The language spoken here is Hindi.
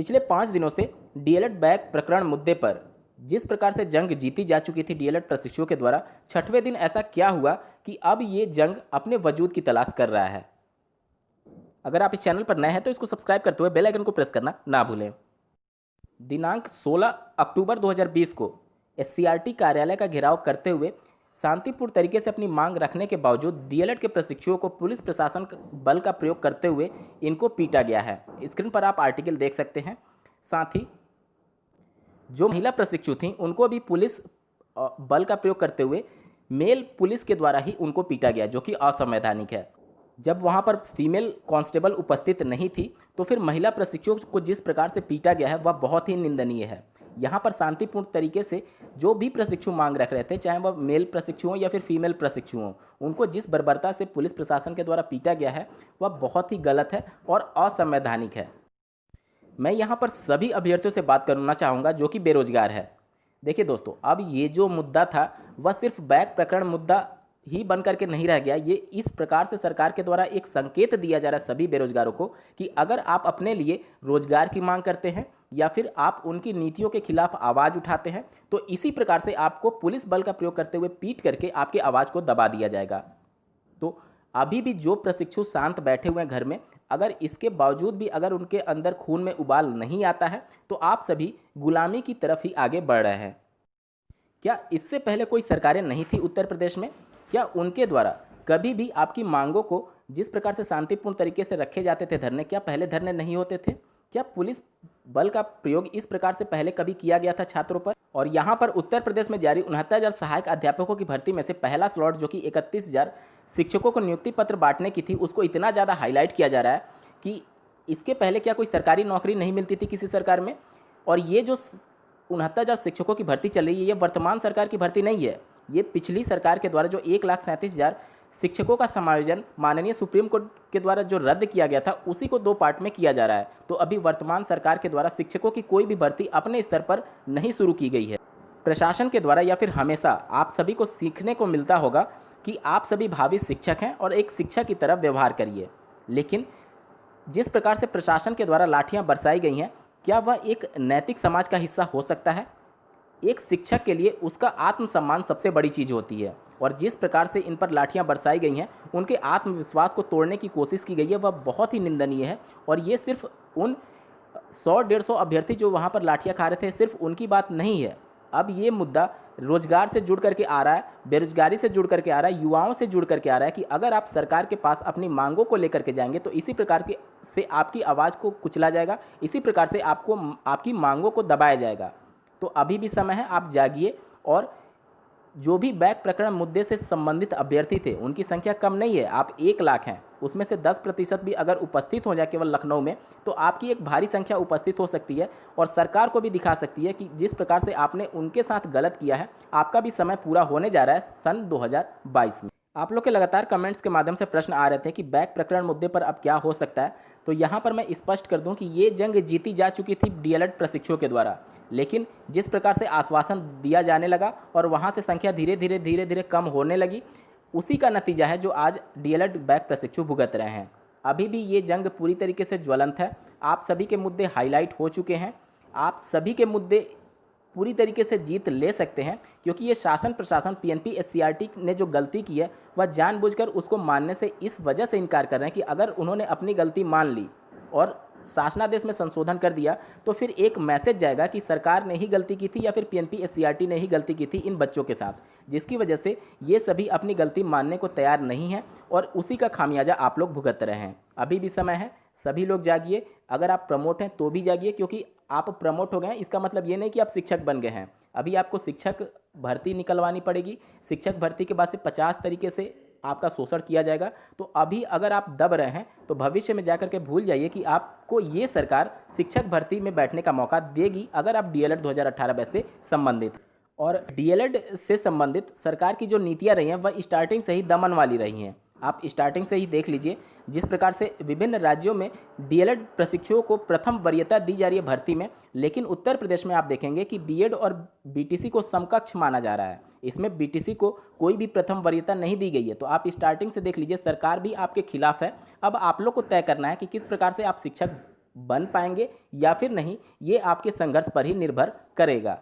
पिछले 5 दिनों से डीएलएड बैक प्रकरण मुद्दे पर जिस प्रकार से जंग जीती जा चुकी थी डीएलएड प्रशिक्षुओं के द्वारा, छठवें दिन ऐसा क्या हुआ कि अब ये जंग अपने वजूद की तलाश कर रहा है। अगर आप इस चैनल पर नए हैं तो इसको सब्सक्राइब करते हुए बेल आइकन को प्रेस करना ना भूलें। दिनांक 16 अक्टूबर 2020 को एससीईआरटी कार्यालय का घेराव करते हुए शांतिपूर्ण तरीके से अपनी मांग रखने के बावजूद डीएलएड के प्रशिक्षुओं को पुलिस प्रशासन बल का प्रयोग करते हुए इनको पीटा गया है। स्क्रीन पर आप आर्टिकल देख सकते हैं। साथ ही जो महिला प्रशिक्षु थीं उनको भी पुलिस बल का प्रयोग करते हुए मेल पुलिस के द्वारा ही उनको पीटा गया, जो कि असंवैधानिक है। जब वहां पर फीमेल कांस्टेबल उपस्थित नहीं थी तो फिर महिला प्रशिक्षुओं को जिस प्रकार से पीटा गया है वह बहुत ही निंदनीय है। यहाँ पर शांतिपूर्ण तरीके से जो भी प्रशिक्षु मांग रख रहे थे, चाहे वह मेल प्रशिक्षु हों या फिर फीमेल प्रशिक्षु हों, उनको जिस बर्बरता से पुलिस प्रशासन के द्वारा पीटा गया है वह बहुत ही गलत है और असंवैधानिक है। मैं यहाँ पर सभी अभ्यर्थियों से बात करना चाहूँगा जो कि बेरोजगार है। देखिए दोस्तों, अब ये जो मुद्दा था वह सिर्फ बैक प्रकरण मुद्दा ही बन करके नहीं रह गया। ये इस प्रकार से सरकार के द्वारा एक संकेत दिया जा रहा है सभी बेरोजगारों को कि अगर आप अपने लिए रोजगार की मांग करते हैं या फिर आप उनकी नीतियों के खिलाफ आवाज़ उठाते हैं तो इसी प्रकार से आपको पुलिस बल का प्रयोग करते हुए पीट करके आपकी आवाज़ को दबा दिया जाएगा। तो अभी भी जो प्रशिक्षु शांत बैठे हुए हैं घर में, अगर इसके बावजूद भी अगर उनके अंदर खून में उबाल नहीं आता है तो आप सभी गुलामी की तरफ ही आगे बढ़ रहे हैं। क्या इससे पहले कोई सरकारें नहीं थी उत्तर प्रदेश में? क्या उनके द्वारा कभी भी आपकी मांगों को जिस प्रकार से शांतिपूर्ण तरीके से रखे जाते थे धरने, क्या पहले धरने नहीं होते थे? क्या पुलिस बल का प्रयोग इस प्रकार से पहले कभी किया गया था छात्रों पर? और यहाँ पर उत्तर प्रदेश में जारी 69,000 सहायक अध्यापकों की भर्ती में से पहला स्लॉट जो कि 31,000 शिक्षकों को नियुक्ति पत्र बांटने की थी, उसको इतना ज़्यादा हाईलाइट किया जा रहा है कि इसके पहले क्या कोई सरकारी नौकरी नहीं मिलती थी किसी सरकार में? और ये जो 69,000 शिक्षकों की भर्ती चल रही है ये वर्तमान सरकार की भर्ती नहीं है, ये पिछली सरकार के द्वारा जो 1,37,000 शिक्षकों का समायोजन माननीय सुप्रीम कोर्ट के द्वारा जो रद्द किया गया था उसी को 2 पार्ट में किया जा रहा है। तो अभी वर्तमान सरकार के द्वारा शिक्षकों की कोई भी भर्ती अपने स्तर पर नहीं शुरू की गई है। प्रशासन के द्वारा या फिर हमेशा आप सभी को सीखने को मिलता होगा कि आप सभी भावी शिक्षक हैं और एक शिक्षक की तरह व्यवहार करिए, लेकिन जिस प्रकार से प्रशासन के द्वारा लाठियाँ बरसाई गई हैं, क्या वह एक नैतिक समाज का हिस्सा हो सकता है? एक शिक्षक के लिए उसका आत्मसम्मान सबसे बड़ी चीज़ होती है और जिस प्रकार से इन पर लाठियां बरसाई गई हैं, उनके आत्मविश्वास को तोड़ने की कोशिश की गई है, वह बहुत ही निंदनीय है। और ये सिर्फ उन 100-150 अभ्यर्थी जो वहां पर लाठियां खा रहे थे सिर्फ उनकी बात नहीं है। अब ये मुद्दा रोजगार से जुड़ करके आ रहा है, बेरोजगारी से जुड़ करके आ रहा है, युवाओं से जुड़ करके आ रहा है कि अगर आप सरकार के पास अपनी मांगों को लेकर के जाएंगे तो इसी प्रकार के से आपकी आवाज़ को कुचला जाएगा, इसी प्रकार से आपको आपकी मांगों को दबाया जाएगा। तो अभी भी समय है, आप जागिए। और जो भी बैक प्रकरण मुद्दे से संबंधित अभ्यर्थी थे उनकी संख्या कम नहीं है, आप 1 लाख हैं, उसमें से 10% भी अगर उपस्थित हो जाए केवल लखनऊ में तो आपकी एक भारी संख्या उपस्थित हो सकती है और सरकार को भी दिखा सकती है कि जिस प्रकार से आपने उनके साथ गलत किया है, आपका भी समय पूरा होने जा रहा है सन 2022 में। आप लोग के लगातार कमेंट्स के माध्यम से प्रश्न आ रहे थे कि बैक प्रकरण मुद्दे पर अब क्या हो सकता है, तो यहाँ पर मैं स्पष्ट कर दूं कि ये जंग जीती जा चुकी थी डीएलएड प्रशिक्षुओं के द्वारा, लेकिन जिस प्रकार से आश्वासन दिया जाने लगा और वहाँ से संख्या धीरे धीरे कम होने लगी, उसी का नतीजा है जो आज डीएलएड बैक प्रशिक्षु भुगत रहे हैं। अभी भी ये जंग पूरी तरीके से ज्वलंत है, आप सभी के मुद्दे हाईलाइट हो चुके हैं, आप सभी के मुद्दे पूरी तरीके से जीत ले सकते हैं, क्योंकि ये शासन प्रशासन पीएनपी एससीईआरटी ने जो गलती की है वह जानबूझकर उसको मानने से इस वजह से इनकार कर रहे हैं कि अगर उन्होंने अपनी गलती मान ली और शासनादेश में संशोधन कर दिया तो फिर एक मैसेज जाएगा कि सरकार ने ही गलती की थी या फिर पीएनपी एससीईआरटी ने ही गलती की थी इन बच्चों के साथ, जिसकी वजह से ये सभी अपनी गलती मानने को तैयार नहीं हैं और उसी का खामियाजा आप लोग भुगत रहे हैं। अभी भी समय है, सभी लोग जागिए। अगर आप प्रमोट हैं तो भी जागिए, क्योंकि आप प्रमोट हो गए हैं इसका मतलब ये नहीं कि आप शिक्षक बन गए हैं। अभी आपको शिक्षक भर्ती निकलवानी पड़ेगी, शिक्षक भर्ती के बाद से 50 तरीके से आपका शोषण किया जाएगा। तो अभी अगर आप दब रहे हैं तो भविष्य में जाकर के भूल जाइए कि आपको ये सरकार शिक्षक भर्ती में बैठने का मौका देगी अगर आप डीएलएड 2018 बैच से संबंधित। और डीएलएड से संबंधित सरकार की जो नीतियाँ रही हैं वह स्टार्टिंग से ही दमन वाली रही हैं। आप स्टार्टिंग से ही देख लीजिए जिस प्रकार से विभिन्न राज्यों में डीएलएड प्रशिक्षुओं को प्रथम वरीयता दी जा रही है भर्ती में, लेकिन उत्तर प्रदेश में आप देखेंगे कि बीएड और बीटीसी को समकक्ष माना जा रहा है। इसमें बीटीसी को कोई भी प्रथम वरीयता नहीं दी गई है। तो आप स्टार्टिंग से देख लीजिए सरकार भी आपके खिलाफ है। अब आप लोग को तय करना है कि किस प्रकार से आप शिक्षक बन पाएंगे या फिर नहीं, ये आपके संघर्ष पर ही निर्भर करेगा।